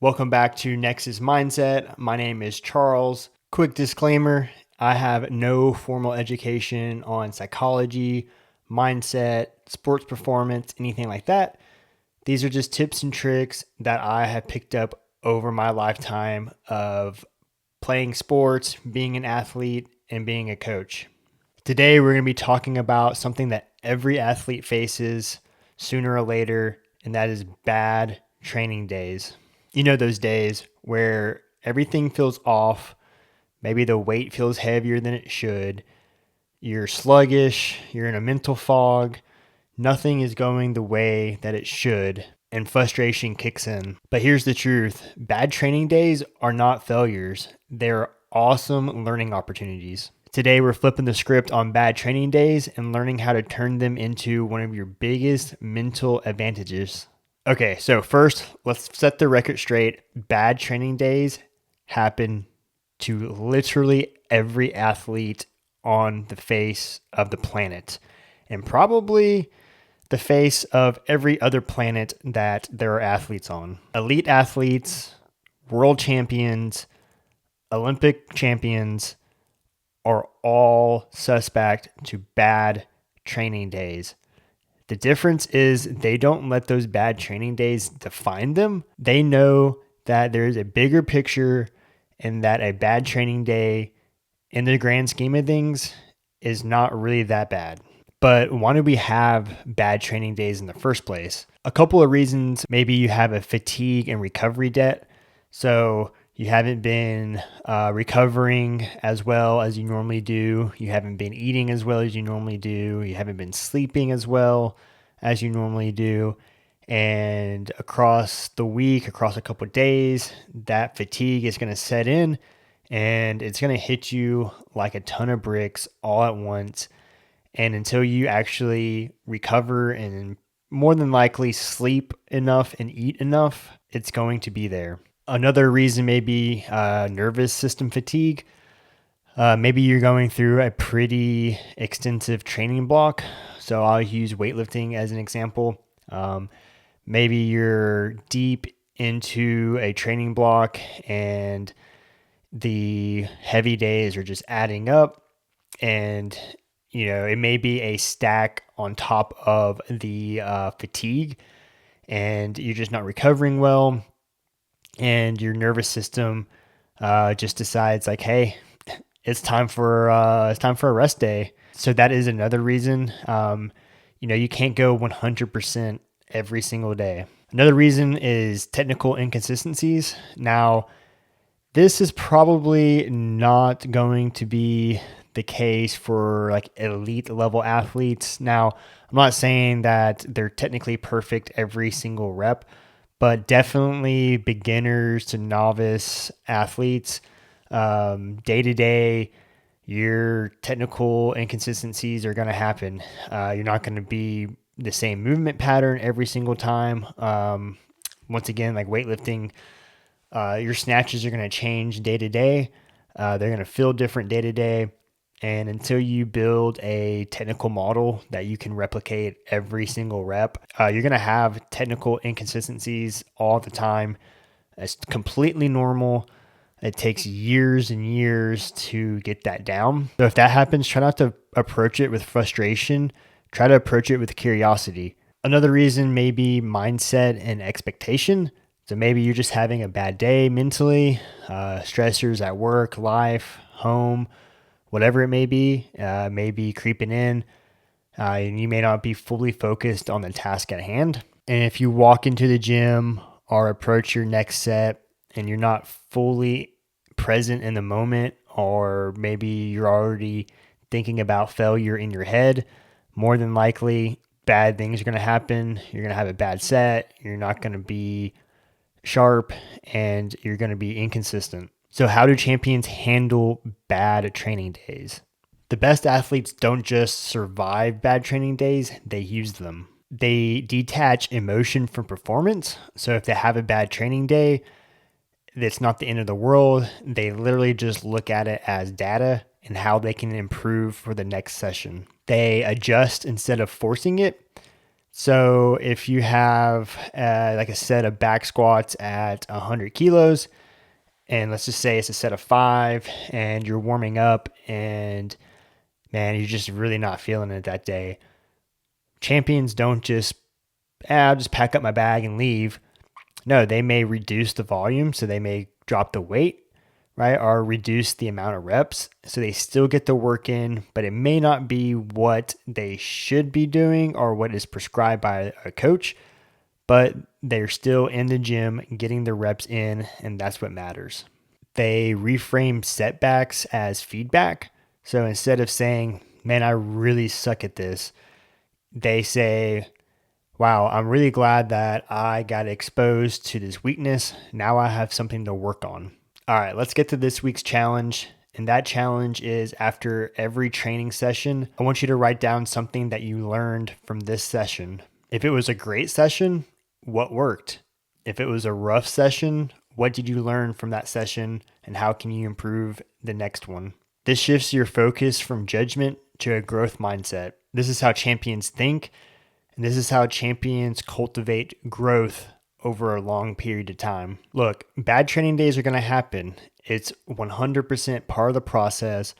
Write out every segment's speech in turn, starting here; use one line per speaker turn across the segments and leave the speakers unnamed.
Welcome back to Nexus Mindset. My name is Charles. Quick disclaimer, I have no formal education on psychology, mindset, sports performance, anything like that. These are just tips and tricks that I have picked up over my lifetime of playing sports, being an athlete, and being a coach. Today, we're going to be talking about something that every athlete faces sooner or later, and that is bad training days. You know, those days where everything feels off, maybe the weight feels heavier than it should, you're sluggish, you're in a mental fog, nothing is going the way that it should, and frustration kicks in. But here's the truth, bad training days are not failures, they're awesome learning opportunities. Today, we're flipping the script on bad training days and learning how to turn them into one of your biggest mental advantages. Okay, so first, let's set the record straight. Bad training days happen to literally every athlete on the face of the planet, and probably the face of every other planet that there are athletes on. Elite athletes, world champions, Olympic champions are all suspect to bad training days. The difference is they don't let those bad training days define them. They know that there's a bigger picture and that a bad training day in the grand scheme of things is not really that bad. But why do we have bad training days in the first place? A couple of reasons. Maybe you have a fatigue and recovery debt. So you haven't been recovering as well as you normally do. You haven't been eating as well as you normally do. You haven't been sleeping as well as you normally do. And across the week, across a couple of days, that fatigue is going to set in and it's going to hit you like a ton of bricks all at once. And until you actually recover and more than likely sleep enough and eat enough, it's going to be there. Another reason may be nervous system fatigue. Maybe you're going through a pretty extensive training block. So I'll use weightlifting as an example. Maybe you're deep into a training block and the heavy days are just adding up, and it may be a stack on top of the fatigue, and you're just not recovering well, and your nervous system just decides like, hey, it's time for a rest day. So that is another reason. You can't go 100% every single day. Another reason is technical inconsistencies. Now, this is probably not going to be the case for like elite level athletes. Now, I'm not saying that they're technically perfect every single rep, but definitely beginners to novice athletes, day to day, your technical inconsistencies are going to happen. You're not going to be the same movement pattern every single time. Once again, like weightlifting, your snatches are going to change day to day. They're going to feel different day to day. And until you build a technical model that you can replicate every single rep, you're going to have technical inconsistencies all the time. It's completely normal. It takes years and years to get that down. So if that happens, try not to approach it with frustration. Try to approach it with curiosity. Another reason may be mindset and expectation. So maybe you're just having a bad day mentally, stressors at work, life, home, whatever it may be creeping in, and you may not be fully focused on the task at hand. And if you walk into the gym or approach your next set and you're not fully present in the moment, or maybe you're already thinking about failure in your head, more than likely bad things are going to happen. You're going to have a bad set. You're not going to be sharp, and you're going to be inconsistent. So how do champions handle bad training days? The best athletes don't just survive bad training days, they use them. They detach emotion from performance. So if they have a bad training day, it's not the end of the world. They literally just look at it as data and how they can improve for the next session. They adjust instead of forcing it. So if you have like a set of back squats at 100 kilos, and let's just say it's a set of 5 and you're warming up and man, you're just really not feeling it that day. Champions don't just, I'll just pack up my bag and leave. No, they may reduce the volume, so they may drop the weight, right? Or reduce the amount of reps. So they still get the work in, but it may not be what they should be doing or what is prescribed by a coach, but they're still in the gym getting the reps in, and that's what matters. They reframe setbacks as feedback. So instead of saying, man, I really suck at this, they say, wow, I'm really glad that I got exposed to this weakness. Now I have something to work on. All right, let's get to this week's challenge. And that challenge is after every training session, I want you to write down something that you learned from this session. If it was a great session, what worked? If it was a rough session, what did you learn from that session and how can you improve the next one? This shifts your focus from judgment to a growth mindset. This is how champions think, and this is how champions cultivate growth over a long period of time. Look, bad training days are going to happen. It's 100% part of the process,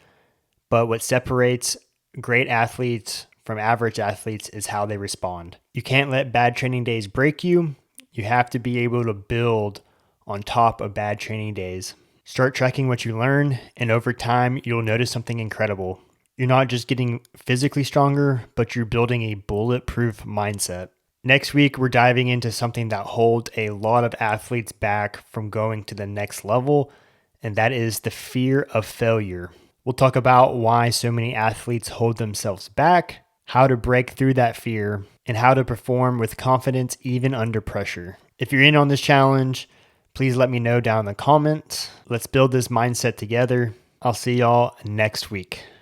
but what separates great athletes from average athletes is how they respond. You can't let bad training days break you. You have to be able to build on top of bad training days. Start tracking what you learn, and over time, you'll notice something incredible. You're not just getting physically stronger, but you're building a bulletproof mindset. Next week, we're diving into something that holds a lot of athletes back from going to the next level, and that is the fear of failure. We'll talk about why so many athletes hold themselves back, how to break through that fear, and how to perform with confidence even under pressure. If you're in on this challenge, please let me know down in the comments. Let's build this mindset together. I'll see y'all next week.